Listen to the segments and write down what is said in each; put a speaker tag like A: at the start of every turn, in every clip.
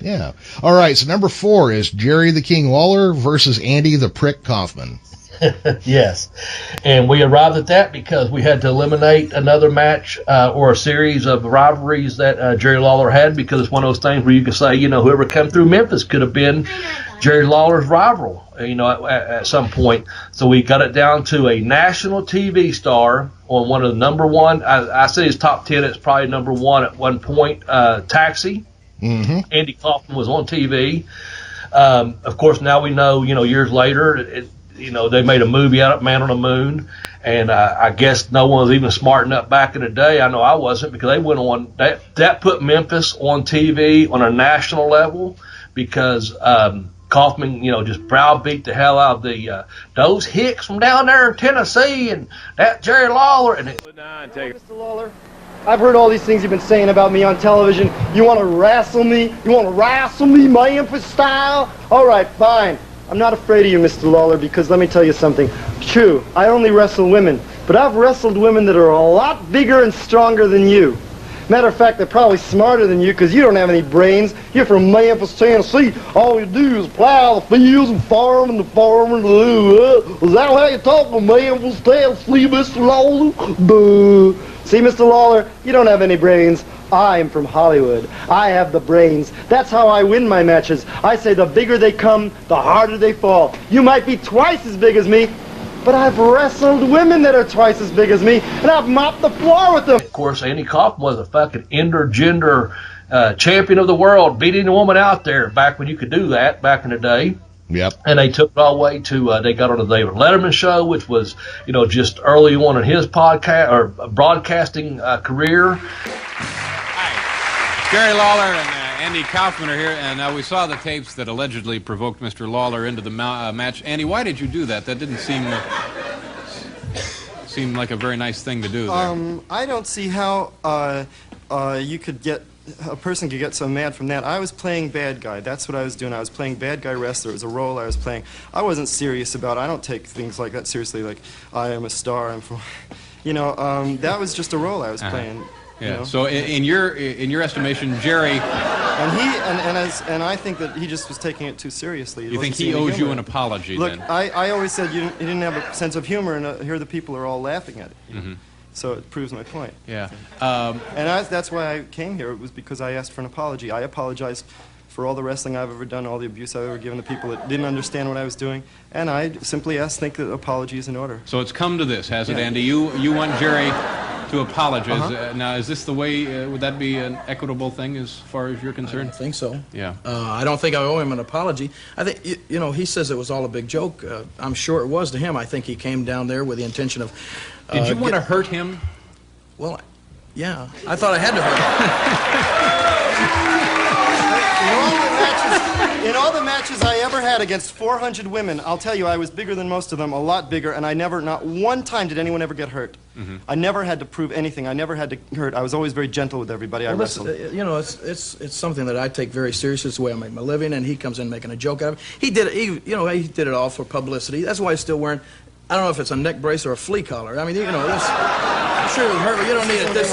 A: Yeah. All right, so number 4 is Jerry the King Lawler versus Andy the Prick Kaufman.
B: Yes. And we arrived at that because we had to eliminate another match or a series of rivalries that Jerry Lawler had, because it's one of those things where you could say, whoever came through Memphis could have been Jerry Lawler's rival, at some point. So we got it down to a national TV star on one of the number one, I say his top 10, it's probably number 1 at one point, Taxi.
A: Mm-hmm.
B: Andy Kaufman was on TV. Of course, now we know, years later, they made a movie out of Man on the Moon, and I guess no one was even smart enough back in the day. I know I wasn't, because they went on that put Memphis on TV on a national level, because Kaufman, just browbeat the hell out of those hicks from down there in Tennessee, and that Jerry Lawler. And
C: Mr. Lawler, I've heard all these things you've been saying about me on television. You want to wrestle me? You want to wrestle me, Memphis style? All right, fine. I'm not afraid of you, Mr. Lawler, because let me tell you something. True, I only wrestle women, but I've wrestled women that are a lot bigger and stronger than you. Matter of fact, they're probably smarter than you, because you don't have any brains. You're from Memphis, Tennessee. All you do is plow the fields and farm and the farm and is that how you talk to Memphis, Tennessee, Mr. Lawler? Boo. See, Mr. Lawler, you don't have any brains. I'm from Hollywood. I have the brains. That's how I win my matches. I say the bigger they come, the harder they fall. You might be twice as big as me, but I've wrestled women that are twice as big as me, and I've mopped the floor with them.
B: Of course, Andy Kaufman was a fucking intergender champion of the world, beating a woman out there back when you could do that back in the day.
A: Yep.
B: And they took it all the way to, they got on the David Letterman show, which was, just early on in his podcast or broadcasting career.
D: Jerry Lawler and Andy Kaufman are here, and we saw the tapes that allegedly provoked Mr. Lawler into the match. Andy, why did you do that? That didn't seem like a very nice thing to do there.
C: I don't see how a person could get so mad from that. I was playing bad guy. That's what I was doing. I was playing bad guy wrestler. It was a role I was playing. I wasn't serious about it. I don't take things like that seriously, like I am a star. I'm from, that was just a role I was playing.
D: Yeah. So in your estimation, Jerry,
C: and I think that he just was taking it too seriously.
D: You think he owes you an apology?
C: Look,
D: then?
C: I always said you didn't have a sense of humor, and here the people are all laughing at it.
D: Mm-hmm.
C: So it proves my point.
D: Yeah.
C: And that's why I came here. It was because I asked for an apology. I apologized for all the wrestling I've ever done, all the abuse I've ever given to people that didn't understand what I was doing, and I simply think that apology is in order.
D: So it's come to this, has it, Andy? You want Jerry to apologize. Now, is this the way, would that be an equitable thing as far as you're concerned?
E: I don't think so.
D: Yeah.
E: I don't think I owe him an apology. I think, he says it was all a big joke. I'm sure it was to him. I think he came down there with the intention of...
D: Did you want to hurt him?
E: Well, yeah. I thought I had to hurt him.
C: In all the matches I ever had against 400 women, I'll tell you, I was bigger than most of them, a lot bigger, and not one time did anyone ever get hurt. Mm-hmm. I never had to prove anything. I never had to hurt. I was always very gentle with everybody I wrestled.
E: It's something that I take very seriously. It's the way I make my living, and he comes in making a joke out of it. He did it all for publicity. That's why he's still wearing, I don't know if it's a neck brace or a flea collar. I mean, I'm sure it would hurt, but you don't need it this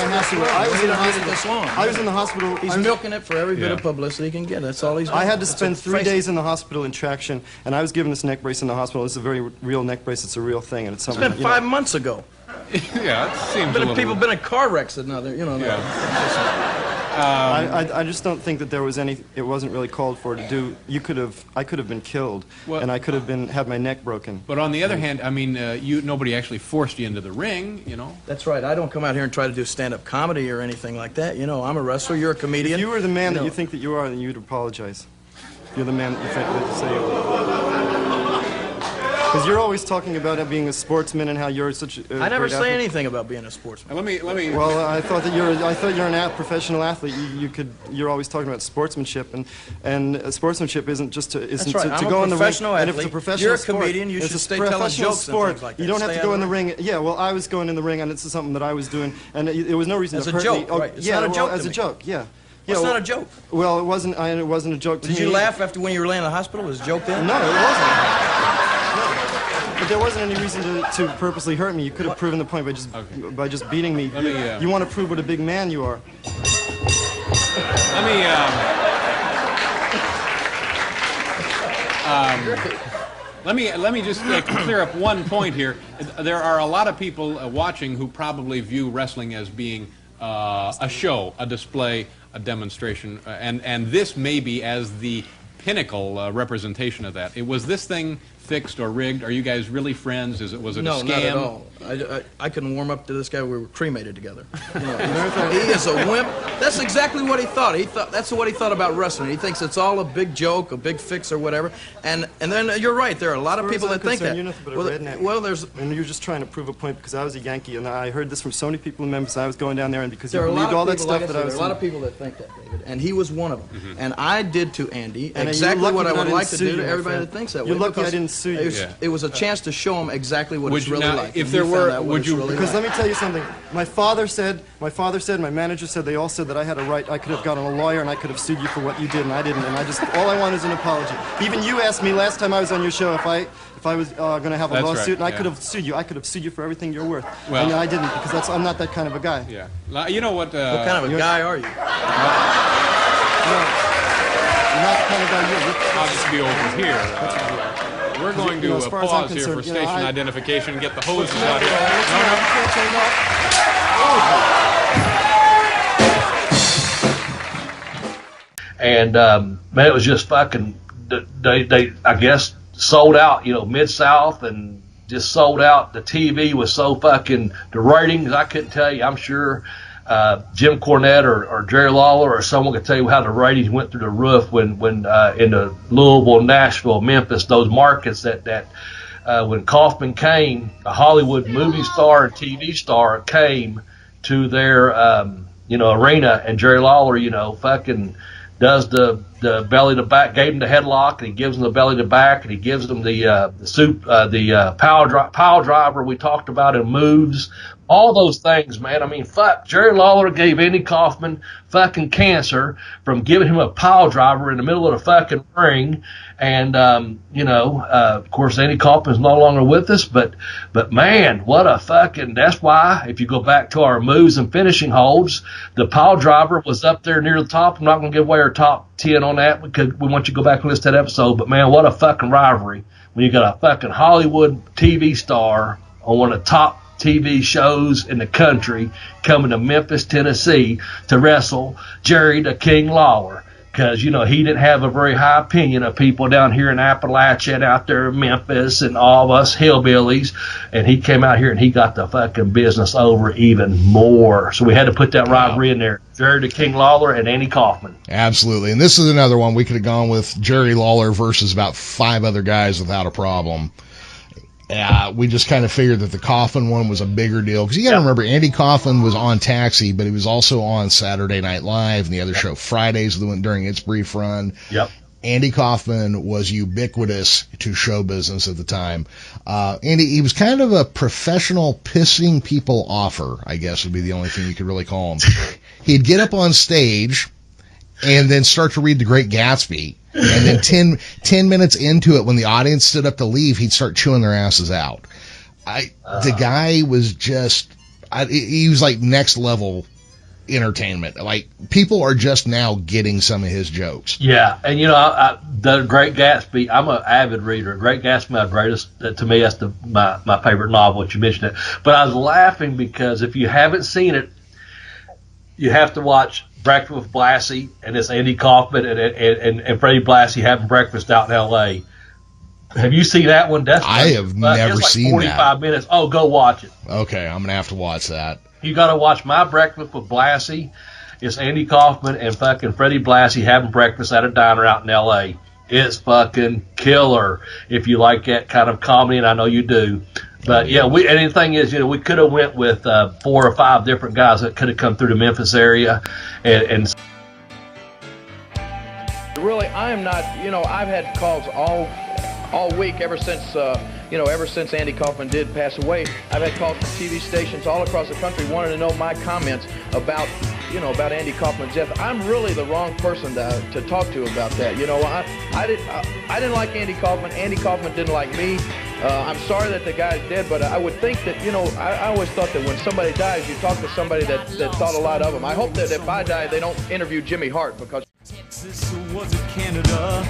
E: long.
C: I was in the hospital.
E: He's milking it for every bit of publicity he can get. That's all he's doing.
C: I had to spend 3 days in the hospital in traction, and I was given this neck brace in the hospital. It's a very real neck brace. It's a real thing, and it's something.
E: It's been 5 months ago.
D: Yeah, it seems a little...
E: People have been in car wrecks and now they're,
C: I just don't think that there was any. It wasn't really called for to do. I could have been killed, and I could have had my neck broken.
D: But on the other hand, I mean, nobody actually forced you into the ring,
E: That's right. I don't come out here and try to do stand-up comedy or anything like that. I'm a wrestler. You're a comedian.
C: If you were the man that you think that you are, then you'd apologize. You're the man that you think that you say you are. Because you're always talking about being a sportsman and how you're such a
E: I never
C: great
E: say
C: athlete.
E: anything about being a sportsman.
D: Let me.
C: Well, I thought you're a professional athlete. You're always talking about sportsmanship, and sportsmanship isn't just to go in the ring.
E: Athlete.
C: And if it's a professional
E: you're a
C: sport,
E: comedian. You should stay telling jokes and things like that.
C: You don't have to go in the ring. Yeah, well, I was going in the ring, and it's something that I was doing, and it was no reason to hurt me.
E: As a joke, right? It's not a joke
C: as a joke, yeah.
E: It's not a joke.
C: Well, it wasn't a joke to me.
E: Did you laugh after when you were laying in the hospital? Was it a joke then?
C: No, it wasn't. But there wasn't any reason to purposely hurt me. You could have proven the point by just beating me. You want to prove what a big man you are.
D: Let me just clear up one point here. There are a lot of people watching who probably view wrestling as being a show, a display, a demonstration, and this may be as the pinnacle representation of that. Was this thing fixed or rigged? Are you guys really friends? Was it a scam?
E: No, not at all. I couldn't warm up to this guy. We were cremated together. He is a wimp. That's exactly what he thought. That's what he thought about wrestling. He thinks it's all a big joke, a big fix or whatever. And then you're right. There are a lot of people that think that.
C: You're nothing but a redneck.
E: Well, there's.
C: And you're just trying to prove a point because I was a Yankee and I heard this from so many people in Memphis. I was going down there and because you believed all that stuff that I was.
E: There are a lot of people that think that, David, and he was one of them.
D: Mm-hmm.
E: And I did to Andy
C: and
E: exactly what I would like to do to
C: you,
E: everybody that thinks that way.
C: You're lucky I didn't sue you.
E: It was a chance to show him exactly what it's really like.
D: If there were, would you?
C: Because let me tell you something. My father said, my manager said, they all said that I had a right. I could have gotten a lawyer and I could have sued you for what you did, and I didn't. And all I want is an apology. Even you asked me last time I was on your show if I was going to have a lawsuit, and I could have sued you. I could have sued you for everything you're worth.
D: Well,
C: and I didn't because I'm not that kind of a guy.
D: Yeah. You know what?
E: What kind of a guy are you?
C: No, you're not the kind of guy you're.
D: I'll just be over here. We're going to pause here for station identification and get the hoses out here.
B: And man, it was just fucking. They I guess sold out. Mid-South and just sold out. The TV was so fucking. The ratings I couldn't tell you. I'm sure Jim Cornette or Jerry Lawler or someone could tell you how the ratings went through the roof when in the Louisville, Nashville, Memphis, those markets that when Kaufman came, a Hollywood movie star and TV star came to their arena, and Jerry Lawler fucking does the belly to back, gave him the headlock, and he gives him the belly to back, and he gives them the pile driver we talked about in moves. All those things, man. I mean, fuck. Jerry Lawler gave Andy Kaufman fucking cancer from giving him a pile driver in the middle of the fucking ring. And, of course, Andy Kaufman's no longer with us. But man, what a fucking, that's why, if you go back to our moves and finishing holds, the pile driver was up there near the top. I'm not going to give away our top 10 on that because we want you to go back and listen to that episode. But, man, what a fucking rivalry when you got a fucking Hollywood TV star on one of the top TV shows in the country coming to Memphis, Tennessee to wrestle Jerry the King Lawler. Because, he didn't have a very high opinion of people down here in Appalachia and out there in Memphis and all of us hillbillies. And he came out here and he got the fucking business over even more. So we had to put that rivalry in there. Jerry the King Lawler and Andy Kaufman.
A: Absolutely. And this is another one. We could have gone with Jerry Lawler versus about 5 other guys without a problem. We just kind of figured that the Kaufman one was a bigger deal. Because you got to remember, Andy Kaufman was on Taxi, but he was also on Saturday Night Live and the other show Fridays during its brief run.
B: Yep.
A: Andy Kaufman was ubiquitous to show business at the time. Andy, he was kind of a professional pissing people offer, I guess would be the only thing you could really call him. He'd get up on stage and then start to read The Great Gatsby. And then 10 minutes into it, when the audience stood up to leave, he'd start chewing their asses out. The guy was just, he was like next level entertainment. Like, people are just now getting some of his jokes.
B: Yeah, and The Great Gatsby, I'm an avid reader. Great Gatsby, my greatest, to me, that's my favorite novel, you mentioned it. But I was laughing because if you haven't seen it, you have to watch Breakfast with Blassie, and it's Andy Kaufman and Freddie Blassie having breakfast out in L.A. Have you seen that one?
A: I have never seen
B: 45
A: that.
B: minutes. Oh, go watch it.
A: Okay, I'm going to have to watch that.
B: You got to watch My Breakfast with Blassie. It's Andy Kaufman and fucking Freddie Blassie having breakfast at a diner out in L.A. It's fucking killer if you like that kind of comedy, and I know you do. But yeah, and the thing is, we could have went with 4 or 5 different guys that could have come through the Memphis area, and
E: really, I am not. I've had calls all week ever since Andy Kaufman did pass away. I've had calls from TV stations all across the country wanting to know my comments about Andy Kaufman's death. I'm really the wrong person to talk to about that. I didn't like Andy Kaufman. Andy Kaufman didn't like me. I'm sorry that the guy's dead, but I would think that, I always thought that when somebody dies, you talk to somebody that thought a lot of him. I hope that if I die, they don't interview Jimmy Hart because...
F: Texas, was it Canada?